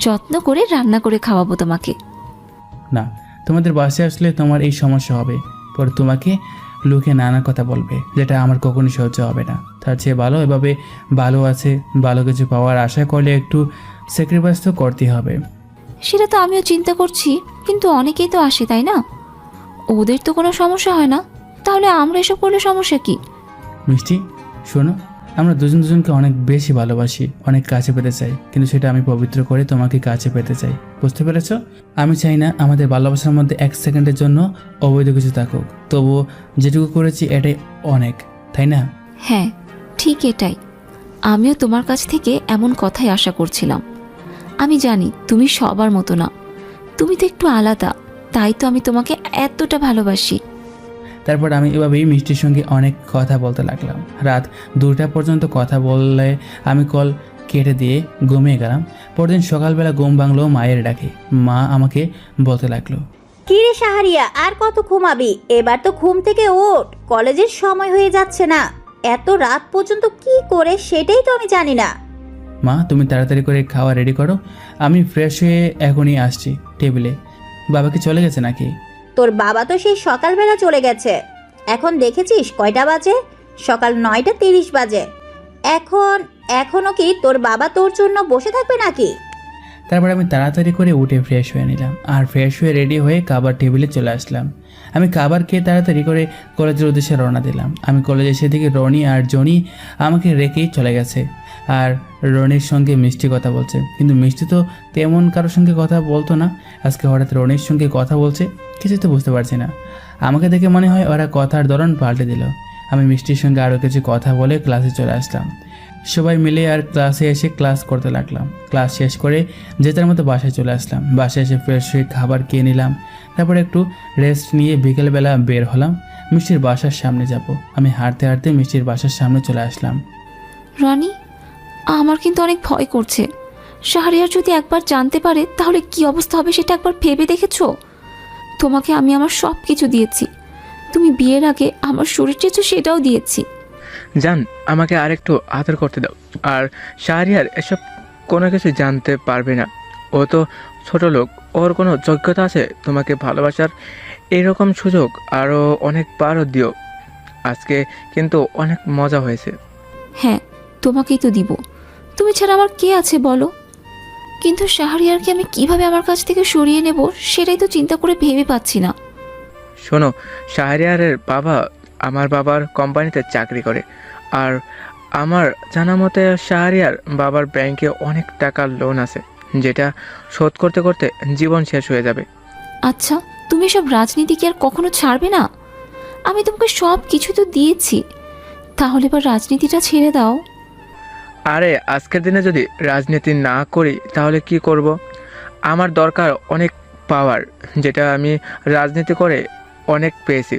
যত্ন করে রান্না করে খাওয়াবো তোমাকে। না, তোমাদের বাসায় আসলে তোমার এই সমস্যা হবে, পরে তোমাকে লোকে নানা কথা বলবে, যেটা আমার কখনোই সহ্য হবে না। তার চেয়ে ভালো এভাবে ভালো আছে, ভালো কিছু পাওয়ার আশা করলে একটু স্যাক্রিফাইস তো করতেই হবে। সেটা তো আমিও চিন্তা করছি, কিন্তু অনেকেই তো আসে, তাই না? ওদের তো কোনো সমস্যা হয় না, তাহলে আমরা এসব করলে সমস্যা কি? মিষ্টি, শোনো, আমরা দুজন দুজনকে অনেক বেশি ভালোবাসি, অনেক কাছে পেতে চাই, কিন্তু সেটা আমি পবিত্র করে তোমাকে কাছে পেতে চাই, বুঝতে পেরেছ? আমি চাই না আমাদের ভালোবাসার মধ্যে 1 সেকেন্ডের জন্য অবৈধ কিছু থাকুক। তবুও যেটুকু করেছি এটাই অনেক, তাই না? হ্যাঁ, ঠিক এটাই। আমিও তোমার কাছ থেকে এমন কথাই আশা করছিলাম। আমি জানি তুমি সবার মতো না, তুমি তো একটু আলাদা, তাই তো আমি তোমাকে এতটা ভালোবাসি। তারপর আমি এভাবেই মিষ্টির সঙ্গে অনেক কথা বলতে লাগলাম। রাত 2টা পর্যন্ত কথা বললে আমি কল কেটে দিয়ে ঘুমিয়ে গেলাম। পরদিন সকালবেলা ঘুম ভাঙলো মায়ের ডাকে। মা আমাকে বলতে লাগলো, কি রে শাহরিয়া, আর কত ঘুমাবি? এবার তো ঘুম থেকে ওঠ, কলেজের সময় হয়ে যাচ্ছে না। এত রাত পর্যন্ত কি করে সেটাই তো আমি জানি না। মা তুমি তাড়াতাড়ি করে খাওয়া রেডি করো, আমি ফ্রেশ হয়ে এখনই আসছি টেবিলে। বাবা কি চলে গেছে নাকি? তোর বাবা তো সেই সকালবেলা চলে গেছে। এখন দেখেছিস কয়টা বাজে? সকাল 9:30 বাজে। এখনো কি তোর বাবা তোর জন্য বসে থাকবে নাকি? তারপর আমি তাড়াতাড়ি করে উঠে ফ্রেশ হয়ে নিলাম, আর ফ্রেশ হয়ে রেডি হয়ে খাবার টেবিলে চলে আসলাম। আমি খাবার খেয়ে তাড়াতাড়ি করে কলেজের উদ্দেশ্যে রওনা দিলাম। আমি কলেজে এসে দেখি রনি আর জনি আমাকে রেখেই চলে গেছে, আর রনির সঙ্গে মিষ্টি কথা বলছে। কিন্তু মিষ্টি তো তেমন কারোর সঙ্গে কথা বলতো না, আজকে হঠাৎ রনির সঙ্গে কথা বলছে, কিছুই তো বুঝতে পারছি না। আমাকে দেখে মনে হয় ওরা কথার ধরন পাল্টে দিল। আমি মিষ্টির সঙ্গে আরও কিছু কথা বলে ক্লাসে চলে আসলাম। সবাই মিলে আর ক্লাসে এসে ক্লাস করতে লাগলাম। ক্লাস শেষ করে যেতার মতো বাসায় চলে আসলাম। বাসায় এসে ফ্রেশ হয়ে খাবার খেয়ে নিলাম। তারপর একটু রেস্ট নিয়ে বিকেলবেলা বের হলাম মিষ্টির বাসার সামনে যাব। আমি হাঁটতে হাঁটতে মিষ্টির বাসার সামনে চলে আসলাম। রনি, আমার কিন্তু অনেক ভয় করছে। শাহরিয়ার যদি একবার জানতে পারে তাহলে কি অবস্থা হবে সেটা একবার ভেবে দেখেছো? তোমাকে আমি আমার সব কিছু দিয়েছি, তুমি বিয়ের আগে আমার শরীর চেয়েছো সেটাও দিয়েছি। জান, আমাকে আরেকটু আদর করতে দাও। আর শাহরিয়ার এসব কোনো কিছু জানতে পারবে না, ও তো ছোট লোক, ওর কোনো যোগ্যতা আছে তোমাকে ভালোবাসার? এরকম সুযোগ আরও অনেকবারও দিও। আজকে কিন্তু অনেক মজা হয়েছে। হ্যাঁ, তোমাকেই তো দিব, তুমি ছাড়া আমার কে আছে বলো? কিন্তু শাহরিয়ারকে আমি কিভাবে আমার কাছ থেকে সরিয়ে নেব সেটাই তো চিন্তা করে ভেবে পাচ্ছি না। শোনো, শাহরিয়ারের বাবা আমার বাবার কোম্পানিতে চাকরি করে, আর আমার জানা মতে শাহরিয়ার বাবার ব্যাংকে অনেক টাকার লোন আছে, যেটা শোধ করতে করতে জীবন শেষ হয়ে যাবে। আচ্ছা, তুমি সব রাজনীতি কি আর কখনো ছাড়বে না? আমি তোমাকে সব কিছু তো দিয়েছি, তাহলে এবার রাজনীতিটা ছেড়ে দাও। আরে আজকের দিনে যদি রাজনীতি না করি তাহলে কি করব? আমার দরকার অনেক পাওয়ার, যেটা আমি রাজনীতি করে অনেক পেয়েছি।